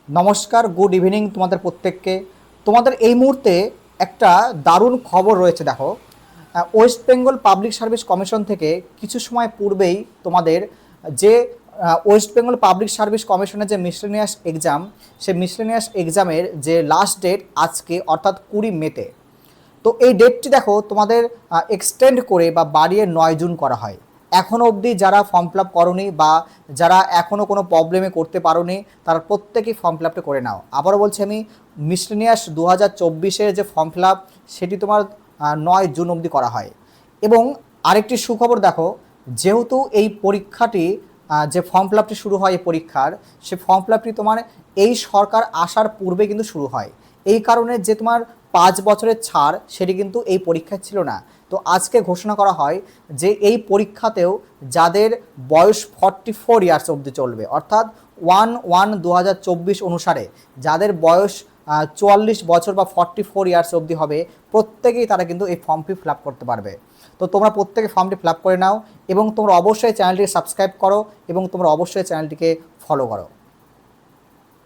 নমস্কার, good evening তোমাদের প্রত্যেককে। তোমাদের এই মুহূর্তে একটা দারুণ খবর রয়েছে। দেখো, West Bengal public service commission থেকে কিছু সময় পূর্বেই তোমাদের যে ওয়েস্ট বেঙ্গল পাবলিক সার্ভিস কমিশনের যে মিসলেনিয়াস এক্সাম, সেই মিসলেনিয়াস এক্সামের যে লাস্ট ডেট আজকে, অর্থাৎ 20 মেতে। তো এই ডেটটি দেখো তোমাদের এক্সটেন্ড করে বা বাড়িয়ে 9 জুন করা হয়। এখনও অবধি যারা ফর্ম ফিল আপ করোনি বা যারা এখনও কোনো প্রবলেমে করতে পারোনি, তারা প্রত্যেকেই ফর্ম ফিল আপটা করে নাও। আবারও বলছি আমি, মিসলেনিয়াস 2024-এর যে ফর্ম ফিল আপ, সেটি তোমার 9 জুন অবধি করা হয়। এবং আরেকটি সুখবর দেখো, যেহেতু এই পরীক্ষাটি যে ফর্ম ফিল আপটি শুরু হয় এই পরীক্ষার, সে ফর্ম ফিল আপটি তোমার এই সরকার আসার পূর্বে কিন্তু শুরু হয়। এই কারণে যে তোমার 5 বছরের ছাড়, সেটি কিন্তু এই পরীক্ষায় ছিল না। তো আজকে ঘোষণা করা হয় যে এই পরীক্ষাতেও যাদের বয়স 44 ইয়ার্স অবধি চলবে, অর্থাৎ 1/1/2024 অনুসারে যাদের বয়স 44 বছর বা 44 ইয়ার্স অবধি হবে, প্রত্যেকেই তারা কিন্তু এই ফর্মটি ফিল আপ করতে পারবে। তো তোমরা প্রত্যেকে ফর্মটি ফিল আপ করে নাও এবং তোমরা অবশ্যই চ্যানেলটিকে সাবস্ক্রাইব করো এবং তোমরা অবশ্যই চ্যানেলটিকে ফলো করো।